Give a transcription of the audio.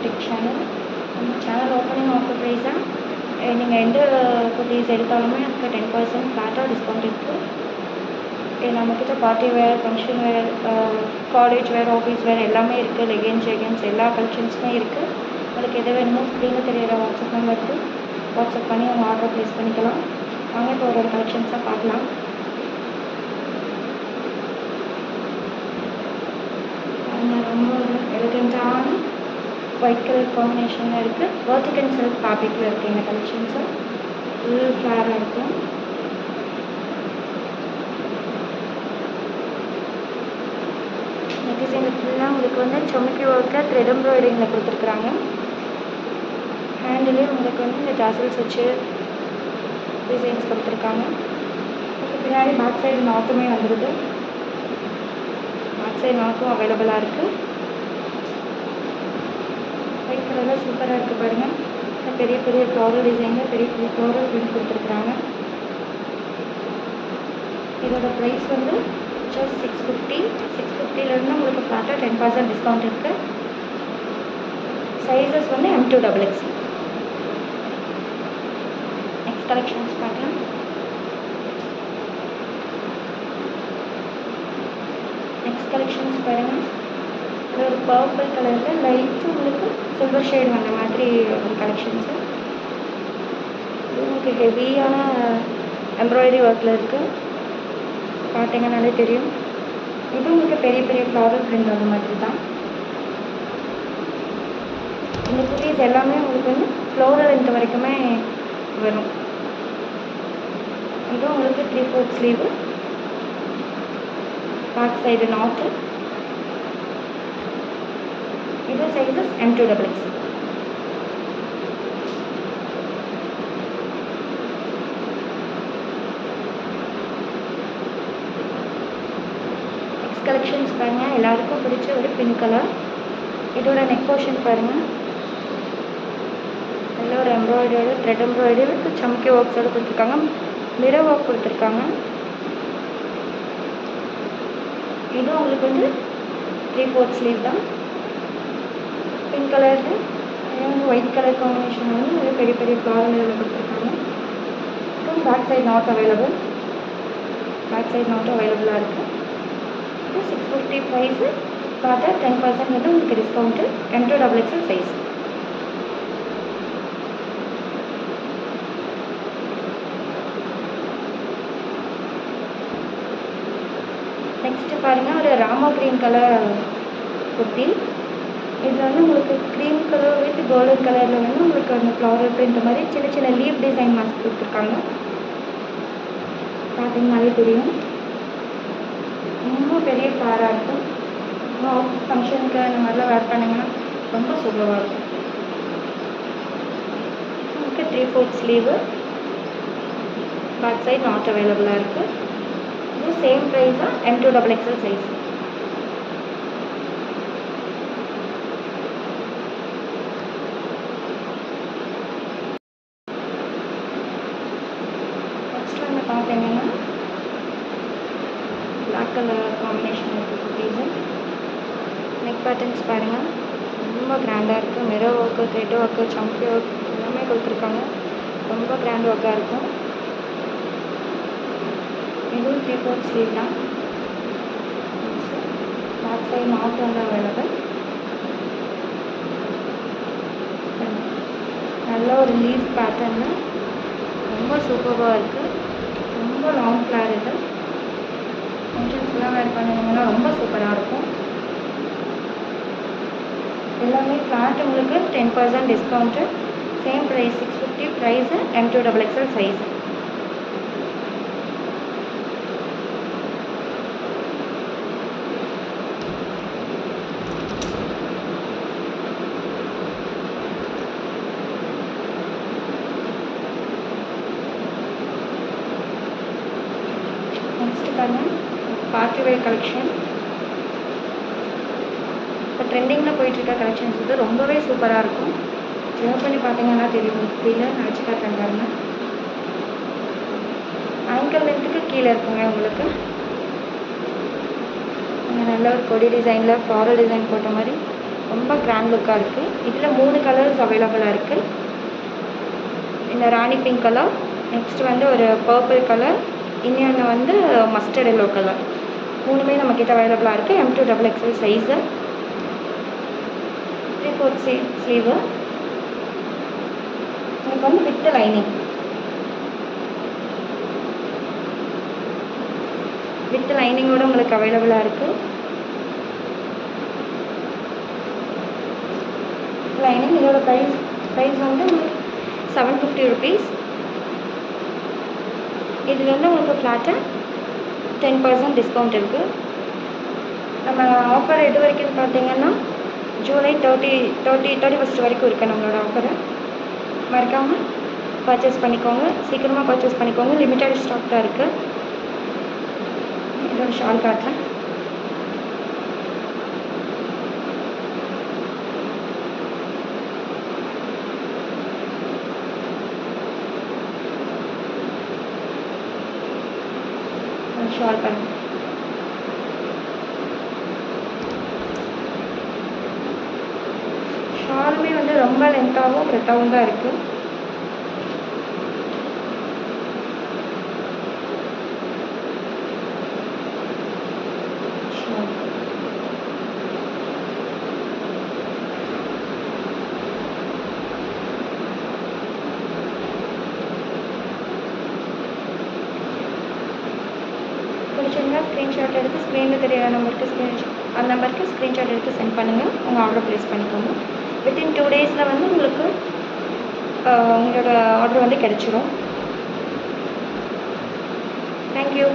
YouTube channel. நம்ம channel opening offer ப்ரைஸாக நீங்கள் எந்த குர்த்திஸ் எடுத்தாலுமே அதுக்கு 10% ஃப்ளாட்டாக டிஸ்கவுண்ட் இருக்குது. நம்மக்கிட்ட பார்ட்டி வேர், ஃபங்க்ஷன் வேர், காலேஜ் வேர், ஆஃபீஸ் வேர் எல்லாமே இருக்குது. லெகின்ஸ், எல்லா கலெக்ஷன்ஸுமே இருக்குது. உங்களுக்கு எது வேணுமோ ஸ்க்ரீனில் தெரியிற வாட்ஸ்அப் நம்பருக்கு வாட்ஸ்அப் பண்ணி அவங்க ஆர்டர் ப்ளேஸ் பண்ணிக்கலாம். வாங்க இப்போ ஒரு கலெக்ஷன்ஸாக பார்க்கலாம். ரொம்ப ஒரு எலிகெண்ட்டான ஒயிட் கலர் காம்பினேஷனில் இருக்குது. வெர்டிகல் சில்க் ஃபேப்ரிக்கில் இருக்குது. இந்த கலெக்ஷன்ஸு ஃபுல் ஃப்ளாராக இருக்கும். டிசைன் ஃபுல்லாக உங்களுக்கு வந்து சமிக்கி ஒர்க்கில் த்ரெட் எம்ப்ராய்டிங்கில் கொடுத்துருக்குறாங்க. ஹேண்டிலே உங்களுக்கு வந்து இந்த ஜாசல்ஸ் வச்சு டிசைன்ஸ் கொடுத்துருக்காங்க. அதுக்கு பின்னாடி பேக் சைடு நாட்டுமே வந்துடுது. பேக் சைடு நாட்டும் அவைலபிளாக இருக்குது. ஒயிட் கலரில் சூப்பராக இருக்குது பாருங்கள். பெரிய பெரிய ஃப்ளோரல் டிசைனில் பெரிய பெரிய ஃப்ளோரல் பிரிண்ட் கொடுத்துருக்குறாங்க. இதோட ப்ரைஸ் வந்து ஜஸ்ட் 650. 650லேருந்து உங்களுக்கு ஃப்ளாட்டாக 10% டிஸ்கவுண்ட் இருக்குது. சைஸஸ் வந்து M2XX. நெக்ஸ்ட் கலெக்ஷன்ஸ் பார்க்கலாம். நெக்ஸ்ட் கலெக்ஷன்ஸ் பாருங்கள். இது ஒரு பர்பிள் கலரில் லைட்டு உங்களுக்கு சில்வர் ஷேட் வந்த மாதிரி ஒரு கலெக்ஷன்ஸு. இது உங்களுக்கு ஹெவியான எம்ப்ராய்டரி ஒர்க்கில் இருக்குது. பார்த்தீங்கன்னாலே தெரியும். இது உங்களுக்கு பெரிய பெரிய ஃப்ளாரல் பிரிண்ட் வந்த மாதிரி தான். இந்த குர்த்திஸ் எல்லாமே உங்களுக்கு வந்து ஃப்ளோரல் இந்த வரைக்குமே வரும். இது உங்களுக்கு 3/4 ஸ்லீவு, பேக் சைடு நாட்டு. இது சைஸஸ் M2XX. கலெக்ஷன்ஸ் பாருங்கள். எல்லாருக்கும் பிடிச்ச ஒரு பிங்க் கலர். இதோட நெக் போர்ஷன் பாருங்கள். நல்ல ஒரு எம்ப்ராய்டரி, த்ரெட் எம்ப்ராய்டரி வித் சம்கி ஒர்க்ஸோடு கொடுத்துருக்காங்க. மிரர் ஒர்க் கொடுத்துருக்காங்க. இது உங்களுக்கு வந்து 3/4 ஸ்லீவ் தான். பிங்க் கலரில் ஒயிட் கலர் காம்பினேஷன் வந்து பெரிய பெரிய ஃப்ளாரல் கொடுத்துருக்காங்க. அப்புறம் back side not available. Back side நாட்டும் அவைலபிளாக இருக்குது. 650 ப்ரைஸு. பார்த்தா 10% வந்து உங்களுக்கு டிஸ்கவுண்ட்டு. M2XX size. நெக்ஸ்ட்டு பாருங்கள், ஒரு ராமா க்ரீன் கலர் குர்த்தி. இதில் வந்து உங்களுக்கு க்ரீன் கலர் வித் கோல்டன் கலரில் வந்து உங்களுக்கு அந்த ஃப்ளாரல் பிரிண்ட் மாதிரி சின்ன சின்ன லீவ் டிசைன் மாஸ்க் கொடுத்துருக்காங்க. பார்த்தீங்கன்னாலே தெரியும். ரொம்ப பெரிய ஃப்ளாராக இருக்கும். ஆஃபீஸ் ஃபங்க்ஷனுக்கு அந்த மாதிரிலாம் வேர் பண்ணிங்கன்னா ரொம்ப சூப்பராக இருக்கும். உங்களுக்கு 3/4 ஸ்லீவு, பேக் சைட் நாட் அவைலபிளாக இருக்குது. இது சேம் ப்ரைஸ் தான். M2XX size. நெக்ஸ்ட் வந்து பார்த்தீங்கன்னா பிளாக் கலர் காம்பினேஷன் இருக்குது குர்த்தீஸு. நெக் பேட்டர்ன்ஸ் பாருங்கள். ரொம்ப கிராண்டாக இருக்குது. மிரர் ஒர்க்கு, த்ரெட் ஒர்க்கு, சம்கி ஒர்க் எல்லாமே கொடுத்துருக்காங்க. ரொம்ப கிராண்ட் ஒர்க்காக இருக்கும். இதுவும் 3/4 ஸ்லீவ் தான். பேக் சைடு நாட் வந்து அவைலபிள். நல்ல ஒரு லீவ் பேட்டர்னில் ரொம்ப சூப்பராக இருக்குது. ரொம்ப லாங் ஃப்ளார். இது ஃபங்க்ஷன்ஸ்லாம் வேர் பண்ணிங்கன்னா ரொம்ப சூப்பராக இருக்கும். எல்லாமே ஃப்ளாட் உங்களுக்கு 10% discount. Same price 650 price. M2XX size. Next பாருங்கள், பார்ட்டி வேர் கலெக்ஷன். இப்போ ட்ரெண்டிங்கில் போயிட்டுருக்க கலெக்ஷன்ஸ் வந்து ரொம்பவே சூப்பராக இருக்கும். செலவு பண்ணி பார்த்தீங்கன்னா தெரியும். கீழே நினச்சி காட்டுறாங்க. ஆங்கிள் லென்த்துக்கு கீழே இருக்குங்க உங்களுக்கு. நல்ல ஒரு கொடி டிசைனில் ஃப்ளாரல் டிசைன் போட்ட மாதிரி ரொம்ப கிராண்ட் லுக்காக இருக்குது. இதில் 3 கலர்ஸ் அவைலபிளாக இருக்குது. இந்த ராணி பிங்க் கலர், நெக்ஸ்ட் வந்து ஒரு பர்பிள் கலர், இன்னொன்று வந்து மஸ்டர்ட் எல்லோ கலர். 3மே நம்மக்கிட்ட அவைலபிளாக இருக்குது. M2 XXL size. 3/4 ஸ்லீவு. எனக்கு வந்து வித் லைனிங், வித் லைனிங்கோடு உங்களுக்கு அவைலபிளாக இருக்குது. லைனிங் இதோட ப்ரைஸ் வந்து உங்களுக்கு 750 rupees. இதில் வந்து உங்களுக்கு ஃப்ளாட்டாக 10% டிஸ்கவுண்ட் இருக்குது. நம்ம ஆஃபர் எது வரைக்கும் பார்த்தீங்கன்னா ஜூலை 31 வரைக்கும் இருக்குது நம்மளோட ஆஃபரு. மறக்காமல் பர்ச்சேஸ் பண்ணிக்கோங்க, சீக்கிரமாக பர்ச்சேஸ் பண்ணிக்கோங்க. லிமிட்டட் ஸ்டாக் தான் இருக்குது. இதோட ஷால் காட்டுறேன். ஷால் பாருங்கள். ஷாலுமே வந்து ரொம்ப லென்த்தாகவும் பிரெத்தாகவும் தான் இருக்குது. பிடிச்சிருந்தா ஸ்க்ரீன்ஷாட் எடுத்து ஸ்க்ரீனில் தெரியிற நம்பருக்கு ஸ்க்ரீன்ஷாட் எடுத்து சென்ட் பண்ணுங்கள். உங்கள் ஆர்டர் ப்ளேஸ் பண்ணிக்கோங்க. வித்தின் 2 டேஸில் வந்து உங்களுக்கு உங்களோட ஆர்டர் வந்து கிடச்சிரும். தேங்க்யூ.